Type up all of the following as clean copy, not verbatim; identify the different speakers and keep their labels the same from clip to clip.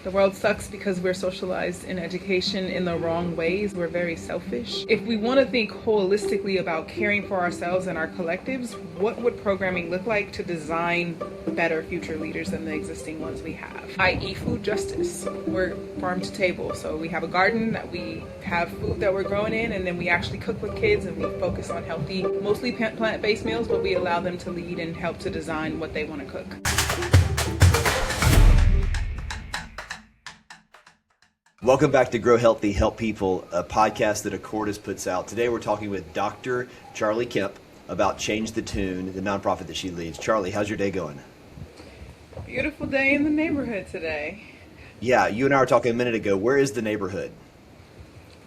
Speaker 1: The world sucks because we're socialized in education in the wrong ways. We're very selfish. If we want to think holistically about caring for ourselves and our collectives, what would programming look like to design better future leaders than the existing ones we have? I.e. food justice. We're farm to table. So we have a garden that we have food that we're growing in, and then we actually cook with kids and we focus on healthy, mostly plant-based meals, but we allow them to lead and help to design what they want to cook.
Speaker 2: Welcome back to Grow Healthy, Help People, a podcast that Accordis puts out. Today we're talking with Dr. Charli Kemp about Change the Tune, the nonprofit that she leads. Charli, how's your day going?
Speaker 1: Beautiful day in the neighborhood today.
Speaker 2: Yeah, you and I were talking a minute ago. Where is the neighborhood?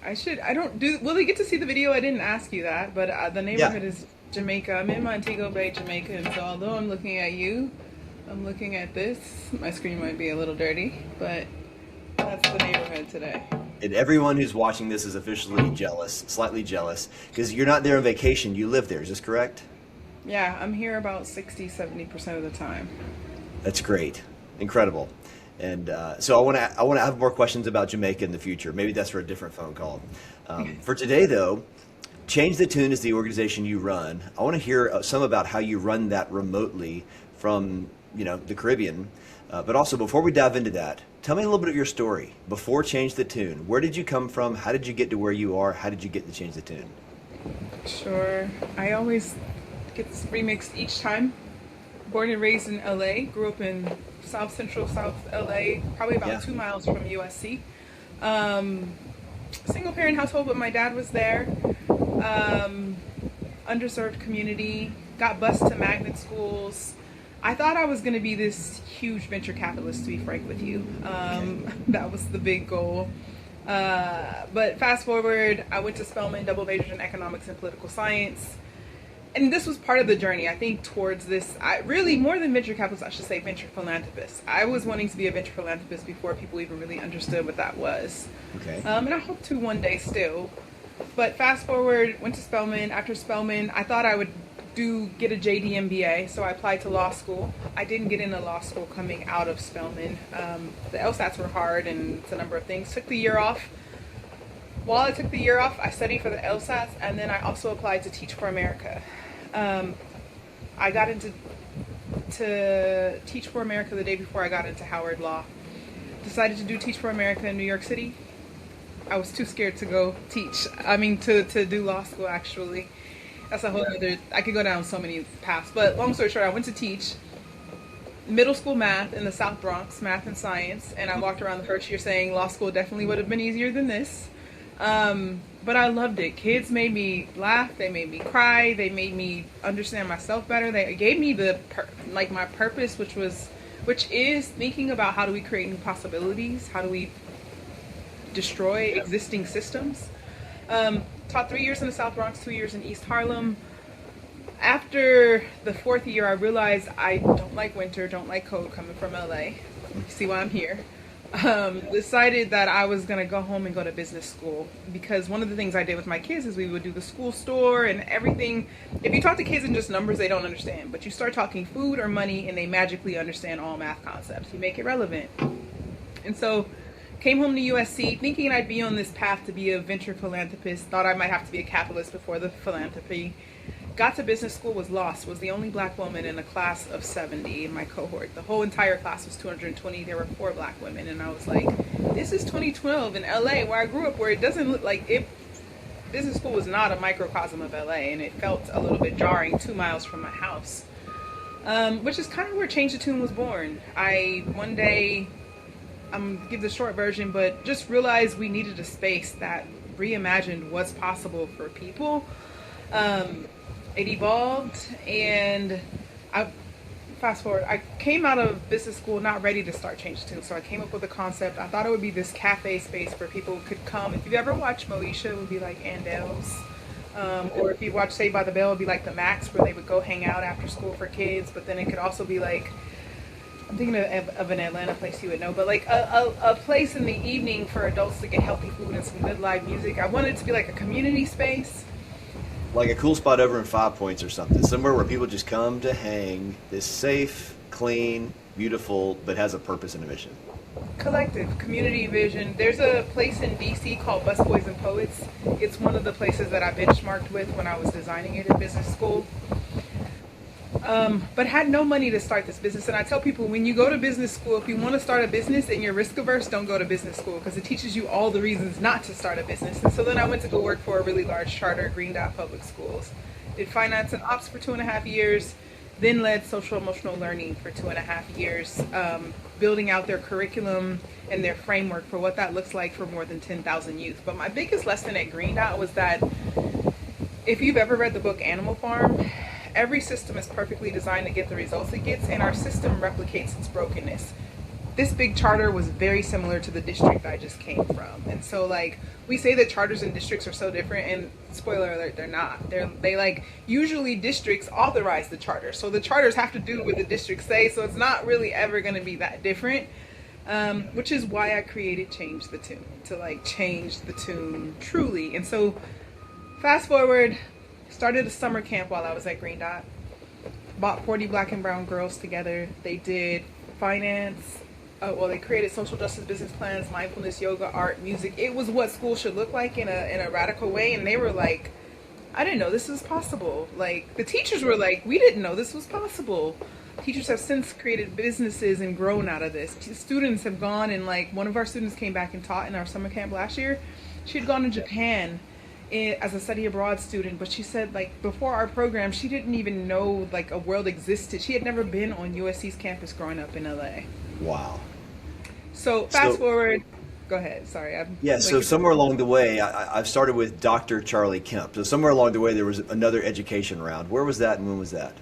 Speaker 1: Will they get to see the video? I didn't ask you that, but the neighborhood is Jamaica. I'm in Montego Bay, Jamaica, and so although I'm looking at you, I'm looking at this. My screen might be a little dirty, but that's the neighborhood today.
Speaker 2: And everyone who's watching this is officially jealous, slightly jealous, because you're not there on vacation. You live there. Is this correct?
Speaker 1: Yeah, I'm here about 60-70% of the time.
Speaker 2: That's great. Incredible. And so I want to have more questions about Jamaica in the future. Maybe that's for a different phone call. For today, though, Change the Tune is the organization you run. I want to hear some about how you run that remotely from the Caribbean. But also, before we dive into that, tell me a little bit of your story before Change the Tune. Where did you come from? How did you get to where you are? How did you get to Change the Tune?
Speaker 1: Sure. I always get remixed each time. Born and raised in LA, grew up in South Central South LA, probably about 2 miles from USC. Single parent household, but my dad was there. Underserved community, got bused to magnet schools. I thought I was going to be this huge venture capitalist, to be frank with you. That was the big goal. But fast forward, I went to Spelman, double majored in economics and political science. And this was part of the journey, I think, towards this. Really, more than venture capitalist, I should say venture philanthropist. I was wanting to be a venture philanthropist before people even really understood what that was.
Speaker 2: Okay.
Speaker 1: And I hope to one day still. But fast forward, went to Spelman. After Spelman, I thought I would get a JD MBA, so I applied to law school. I didn't get into law school coming out of Spelman. The LSATs were hard, and it's a number of things. Took the year off. While I took the year off, I studied for the LSATs, and then I also applied to Teach for America. I got into Teach for America the day before I got into Howard Law. Decided to do Teach for America in New York City. I was too scared to go to do law school, actually. That's a whole other, I could go down so many paths. But long story short, I went to teach middle school math in the South Bronx, math and science. And I walked around the first year saying law school definitely would have been easier than this. But I loved it. Kids made me laugh. They made me cry. They made me understand myself better. They gave me my purpose, which is thinking about how do we create new possibilities? How do we destroy existing systems? Taught 3 years in the South Bronx, 2 years in East Harlem. After the fourth year, I realized I don't like winter, don't like cold coming from LA. You see why I'm here. Decided that I was going to go home and go to business school, because one of the things I did with my kids is we would do the school store and everything. If you talk to kids in just numbers, they don't understand. But you start talking food or money and they magically understand all math concepts. You make it relevant. And so came home to USC thinking I'd be on this path to be a venture philanthropist. Thought I might have to be a capitalist before the philanthropy. Got to business school, was lost. Was the only black woman in a class of 70 in my cohort. The whole entire class was 220. There were 4 black women. And I was like, this is 2012 in LA, where I grew up, where it doesn't look like it. Business school was not a microcosm of LA, and it felt a little bit jarring 2 miles from my house. Which is kind of where Change the Tune was born. One day, I'm going to give the short version, but just realized we needed a space that reimagined what's possible for people. It evolved, and fast forward, I came out of business school not ready to start Change the Tune, so I came up with a concept. I thought it would be this cafe space where people could come. If you've ever watched Moesha, it would be like Andel's. Or if you watch Saved by the Bell, it would be like the Max, where they would go hang out after school for kids. But then it could also be like, I'm thinking of an Atlanta place you would know, but like a place in the evening for adults to get healthy food and some good live music. I wanted it to be like a community space.
Speaker 2: Like a cool spot over in 5 Points or something, somewhere where people just come to hang. This safe, clean, beautiful, but has a purpose and a mission.
Speaker 1: Collective, community vision. There's a place in DC called Busboys and Poets. It's one of the places that I benchmarked with when I was designing it in business school. But had no money to start this business. And I tell people, when you go to business school, if you want to start a business and you're risk averse, don't go to business school, because it teaches you all the reasons not to start a business. And so then I went to go work for a really large charter, Green Dot Public Schools. Did finance and ops for 2.5 years, then led social emotional learning for 2.5 years, building out their curriculum and their framework for what that looks like for more than 10,000 youth. But my biggest lesson at Green Dot was that if you've ever read the book Animal Farm, every system is perfectly designed to get the results it gets, and our system replicates its brokenness. This big charter was very similar to the district I just came from. And so like we say that charters and districts are so different, and spoiler alert, they're not. They like usually districts authorize the charter. So the charters have to do what the districts say, so it's not really ever going to be that different. Which is why I created Change the Tune, to like change the tune truly. And so fast forward, started a summer camp while I was at Green Dot. Brought 40 black and brown girls together. They did finance. They created social justice business plans, mindfulness, yoga, art, music. It was what school should look like in a radical way. And they were like, I didn't know this was possible. Like the teachers were like, we didn't know this was possible. Teachers have since created businesses and grown out of this. Students have gone, and like one of our students came back and taught in our summer camp last year. She had gone to Japan as a study abroad student, but she said like before our program she didn't even know like a world existed. She had never been on USC's campus growing up in LA.
Speaker 2: Wow.
Speaker 1: So fast forward, go ahead, sorry.
Speaker 2: So somewhere along the way, I've started with Dr. Charli Kemp. So somewhere along the way there was another education round. Where was that and when was that?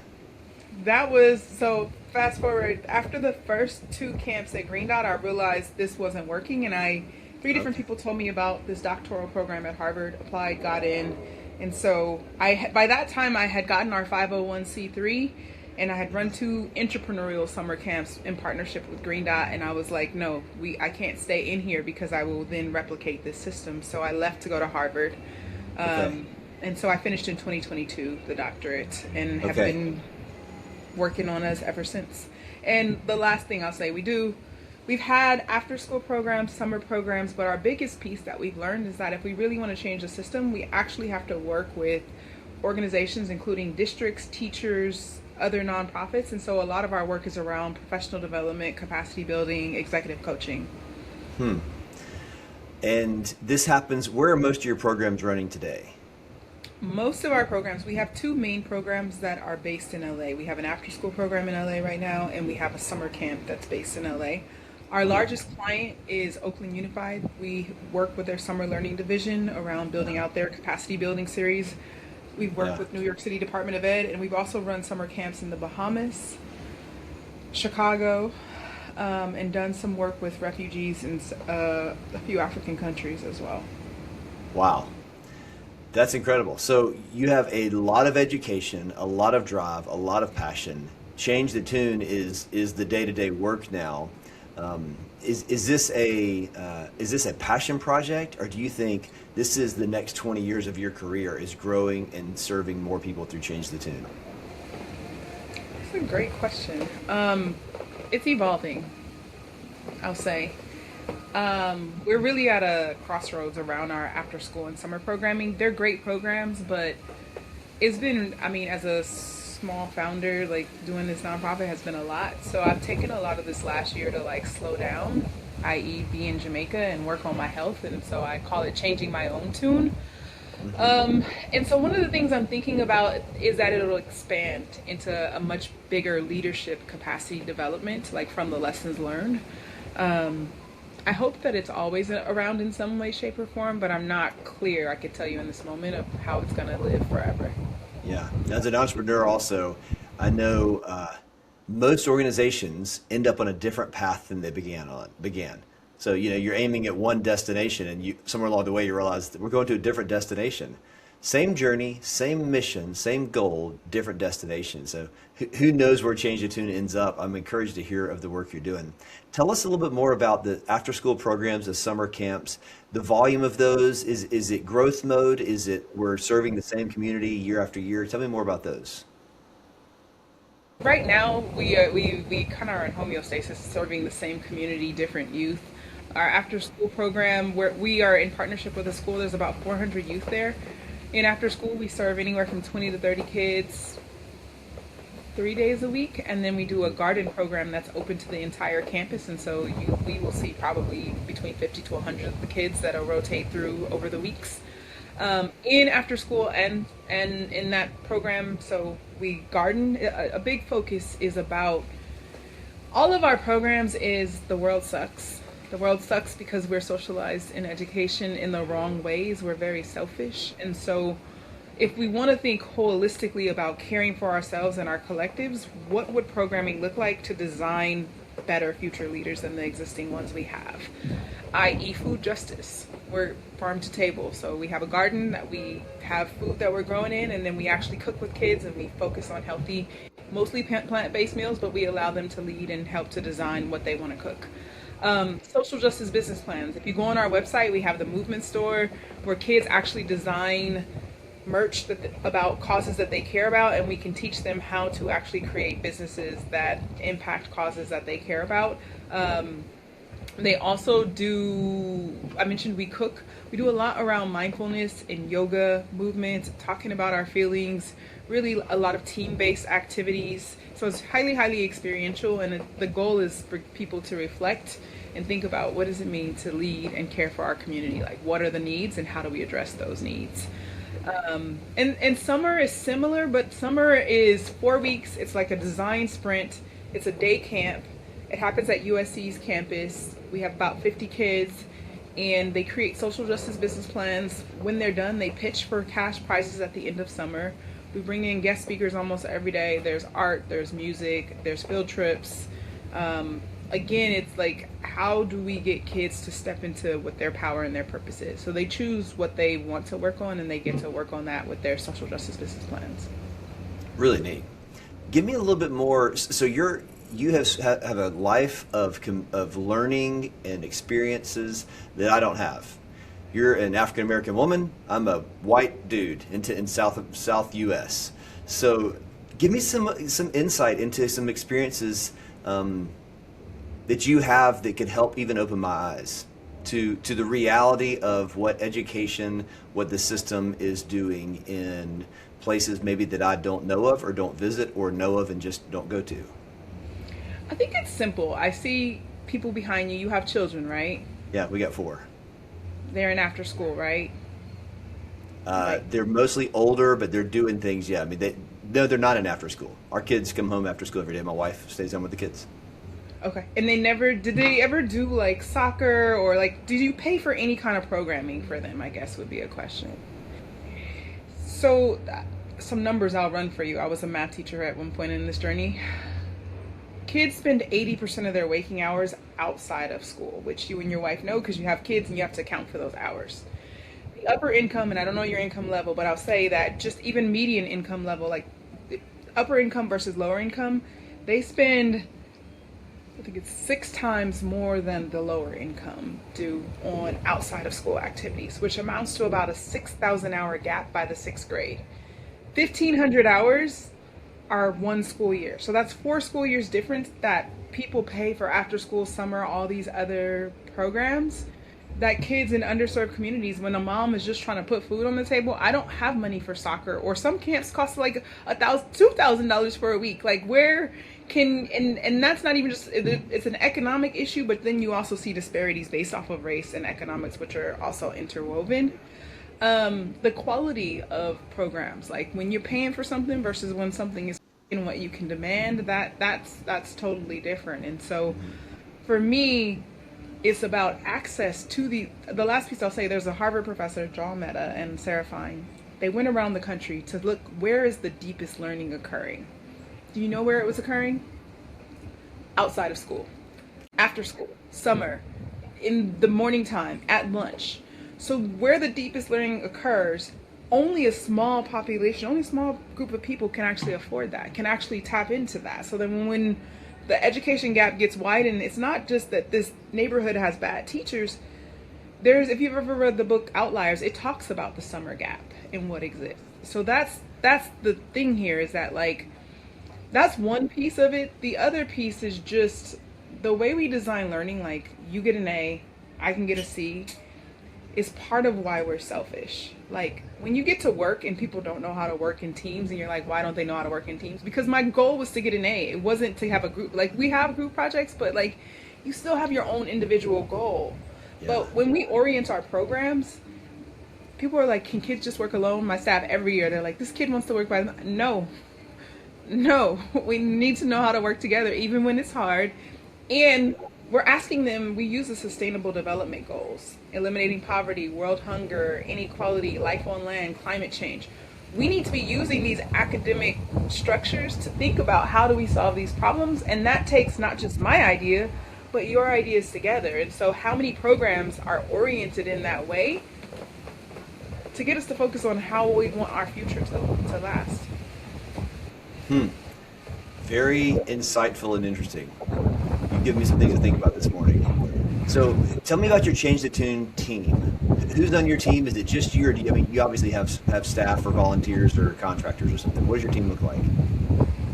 Speaker 1: So fast forward, after the first 2 camps at Green Dot, I realized this wasn't working, and 3 different people told me about this doctoral program at Harvard, applied, got in. And so by that time I had gotten our 501c3, and I had run 2 entrepreneurial summer camps in partnership with Green Dot, and I was like, no, I can't stay in here because I will then replicate this system. So I left to go to Harvard. And so I finished in 2022, the doctorate, and have been working on us ever since. And the last thing I'll say, we've had after school programs, summer programs, but our biggest piece that we've learned is that if we really want to change the system, we actually have to work with organizations, including districts, teachers, other nonprofits. And so a lot of our work is around professional development, capacity building, executive coaching.
Speaker 2: And this happens, where are most of your programs running today?
Speaker 1: Most of our programs, we have 2 main programs that are based in LA. We have an after school program in LA right now, and we have a summer camp that's based in LA. Our largest client is Oakland Unified. We work with their summer learning division around building out their capacity building series. We've worked with New York City Department of Ed, and we've also run summer camps in the Bahamas, Chicago, and done some work with refugees in a few African countries as well.
Speaker 2: Wow. That's incredible. So you have a lot of education, a lot of drive, a lot of passion. Change the Tune is the day-to-day work now. Is this a passion project, or do you think this is the next 20 years of your career, is growing and serving more people through Change the Tune?
Speaker 1: That's a great question. It's evolving, I'll say. We're really at a crossroads around our after school and summer programming. They're great programs, but it's been, as a small founder, like doing this nonprofit has been a lot. So I've taken a lot of this last year to like slow down, i.e. be in Jamaica and work on my health. And so I call it changing my own tune. And so one of the things I'm thinking about is that it'll expand into a much bigger leadership capacity development, like from the lessons learned. I hope that it's always around in some way, shape, or form, but I'm not clear, I could tell you in this moment, of how it's going to live forever.
Speaker 2: Yeah. As an entrepreneur also, I know most organizations end up on a different path than they began. So, you're aiming at one destination, and somewhere along the way you realize that we're going to a different destination. Same journey, same mission, same goal, different destination. So who knows where Change the Tune ends up? I'm encouraged to hear of the work you're doing. Tell us a little bit more about the after school programs, the summer camps, the volume of those. Is it growth mode? Is it we're serving the same community year after year? Tell me more about those.
Speaker 1: Right now, we kind of are in homeostasis, serving the same community, different youth. Our after school program, where we are in partnership with a school, there's about 400 youth there. In after school, we serve anywhere from 20 to 30 kids 3 days a week, and then we do a garden program that's open to the entire campus. And so we will see probably between 50 to 100 of the kids that'll rotate through over the weeks in after school and in that program. So we garden. A big focus is about all of our programs is the world sucks. The world sucks because we're socialized in education in the wrong ways. We're very selfish. And so if we want to think holistically about caring for ourselves and our collectives, what would programming look like to design better future leaders than the existing ones we have, i.e. food justice? We're farm to table, so we have a garden that we have food that we're growing in, and then we actually cook with kids, and we focus on healthy, mostly plant-based meals, but we allow them to lead and help to design what they want to cook. Social justice business plans. If you go on our website, we have the movement store where kids actually design merch about causes that they care about, and we can teach them how to actually create businesses that impact causes that they care about. They also do, I mentioned we cook. We do a lot around mindfulness and yoga movement, talking about our feelings, really a lot of team-based activities. So it's highly, highly experiential, and the goal is for people to reflect and think about what does it mean to lead and care for our community? Like, what are the needs and how do we address those needs? And summer is similar, but summer is 4 weeks. It's like a design sprint. It's a day camp. It happens at USC's campus. We have about 50 kids, and they create social justice business plans. When they're done, they pitch for cash prizes at the end of summer. We bring in guest speakers almost every day. There's art, there's music, there's field trips. Again, it's like, how do we get kids to step into what their power and their purpose is? So they choose what they want to work on, and they get to work on that with their social justice business plans.
Speaker 2: Really neat. Give me a little bit more. So you have a life of learning and experiences that I don't have. You're an African American woman. I'm a white dude in South U.S. So give me some insight into some experiences that you have that could help even open my eyes to the reality of what education, what the system is doing in places maybe that I don't know of or don't visit or know of and just don't go to.
Speaker 1: I think it's simple. I see people behind you. You have children, right?
Speaker 2: Yeah, we got 4.
Speaker 1: They're in after school, right?
Speaker 2: They're mostly older, but they're doing things. Yeah, I mean, they're not in after school. Our kids come home after school every day. My wife stays home with the kids.
Speaker 1: Okay. And did they ever do like soccer, or like, did you pay for any kind of programming for them, I guess would be a question. So some numbers I'll run for you. I was a math teacher at one point in this journey. Kids spend 80% of their waking hours outside of school, which you and your wife know because you have kids and you have to account for those hours. The upper income, and I don't know your income level, but I'll say that just even median income level, like upper income versus lower income, they spend, I think it's 6 times more than the lower income do on outside of school activities, which amounts to about a 6,000 hour gap by the 6th grade. 1,500 hours are 1 school year. So that's 4 school years difference that people pay for after school, summer, all these other programs that kids in underserved communities, when a mom is just trying to put food on the table, I don't have money for soccer, or some camps cost like $2,000 for a week. Like, where can, and that's not even just, it's an economic issue, but then you also see disparities based off of race and economics, which are also interwoven. The quality of programs, like when you're paying for something versus when something is in what you can demand, that's totally different. And so for me, it's about access to the last piece I'll say, there's a Harvard professor, John Mehta and Sarah Fine. They went around the country to look, where is the deepest learning occurring? Do you know where it was occurring? Outside of school, after school, summer, in the morning time, at lunch. So where the deepest learning occurs, only a small population, only a small group of people can actually afford that, can actually tap into that. So then when the education gap gets widened, it's not just that this neighborhood has bad teachers. If you've ever read the book Outliers, it talks about the summer gap and what exists. So that's the thing here, is that that's one piece of it. The other piece is just the way we design learning. Like, you get an A, I can get a C, is part of why we're selfish. Like, when you get to work and people don't know how to work in teams, and you're like, why don't they know how to work in teams? Because my goal was to get an A. It wasn't to have a group. Like, we have group projects, but like, you still have your own individual goal.
Speaker 2: Yeah.
Speaker 1: But when we orient our programs, people are like, can kids just work alone? My staff every year, they're like, this kid wants to work by them. No, we need to know how to work together, even when it's hard. And we're asking them, we use the sustainable development goals, eliminating poverty, world hunger, inequality, life on land, climate change. We need to be using these academic structures to think about how do we solve these problems. And that takes not just my idea, but your ideas together. And so how many programs are oriented in that way to get us to focus on how we want our future to last?
Speaker 2: Very insightful and interesting. You give me some things to think about this morning. So tell me about your Change the Tune team. Who's on your team? Is it just you, or do you, I mean, you obviously have staff or volunteers or contractors or something. What does your team look like?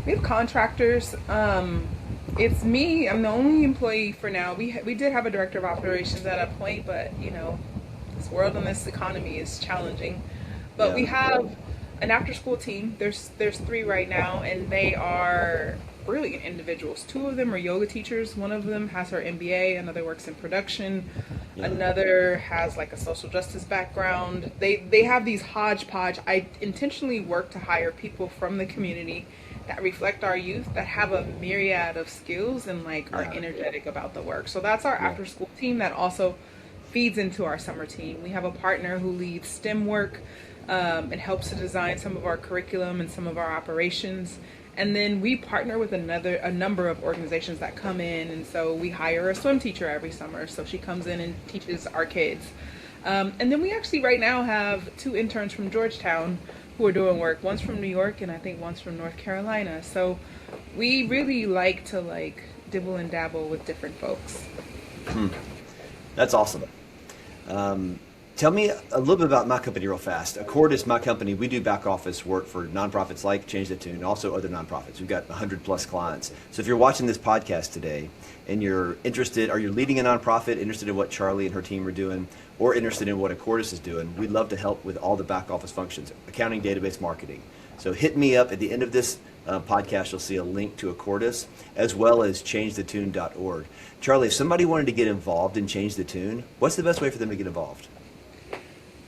Speaker 1: We have contractors. It's me. I'm the only employee for now. We did have a director of operations at a point, but this world and this economy is challenging. But
Speaker 2: Yeah.
Speaker 1: we have an after-school team. There's 3 right now, and they are brilliant individuals. 2 of them are yoga teachers. One of them has her MBA. Another works in production.
Speaker 2: Yeah.
Speaker 1: Another has like a social justice background. They have these hodgepodge. I intentionally work to hire people from the community that reflect our youth, that have a myriad of skills and like are
Speaker 2: Yeah.
Speaker 1: energetic about the work. So that's our after-school team that also feeds into our summer team. We have a partner who leads STEM work and helps to design some of our curriculum and some of our operations. And then we partner with a number of organizations that come in, and so we hire a swim teacher every summer. So she comes in and teaches our kids. And then we actually right now have 2 interns from Georgetown who are doing work. One's from New York, and I think one's from North Carolina. So we really like to dibble and dabble with different folks.
Speaker 2: That's awesome. Tell me a little bit about my company real fast. Accord is my company. We do back office work for nonprofits like Change the Tune, also other nonprofits. We've got 100 plus clients. So if you're watching this podcast today and you're interested, or you're leading a nonprofit, interested in what Charli and her team are doing, or interested in what Accordis is doing, we'd love to help with all the back office functions, accounting, database, marketing. So hit me up at the end of this podcast. You'll see a link to Accordis as well as changethetune.org. Charli, if somebody wanted to get involved in Change the Tune, what's the best way for them to get involved?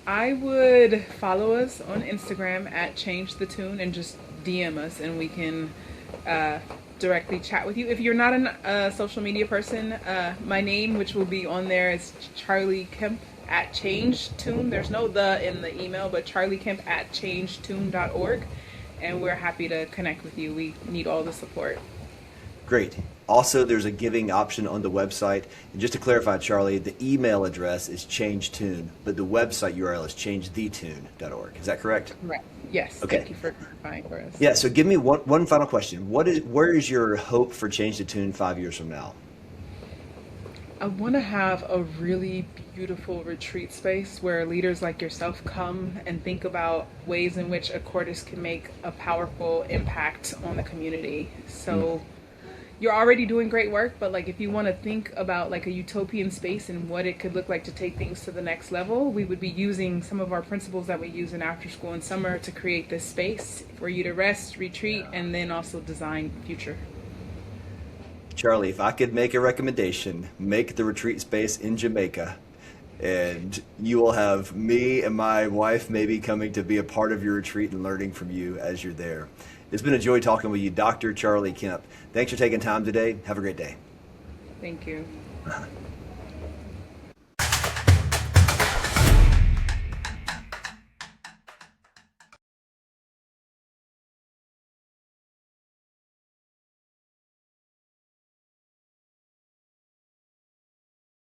Speaker 1: I would follow us on Instagram at Change the Tune and just DM us, and we can directly chat with you. If you're not a social media person, my name, which will be on there, is Charli Kemp at Change Tune. There's no "the" in the email, but Charli Kemp at changetune.org, and we're happy to connect with you. We need all the support.
Speaker 2: Great. Also, there's a giving option on the website. And just to clarify, Charli, the email address is ChangeTune, but the website URL is changethetune.org. Is that correct?
Speaker 1: Right. Yes.
Speaker 2: Okay.
Speaker 1: Thank you for clarifying for us.
Speaker 2: Yeah, so give me one final question. Where is your hope for Change the Tune 5 years from now?
Speaker 1: I want to have a really beautiful retreat space where leaders like yourself come and think about ways in which Accordis can make a powerful impact on the community. So you're already doing great work, but if you want to think about a utopian space and what it could look like to take things to the next level, we would be using some of our principles that we use in after school and summer to create this space for you to rest, retreat, and then also design future.
Speaker 2: Charli, if I could make a recommendation, make the retreat space in Jamaica, and you will have me and my wife maybe coming to be a part of your retreat and learning from you as you're there. It's been a joy talking with you, Dr. Charli Kemp. Thanks for taking time today. Have a great day.
Speaker 1: Thank you.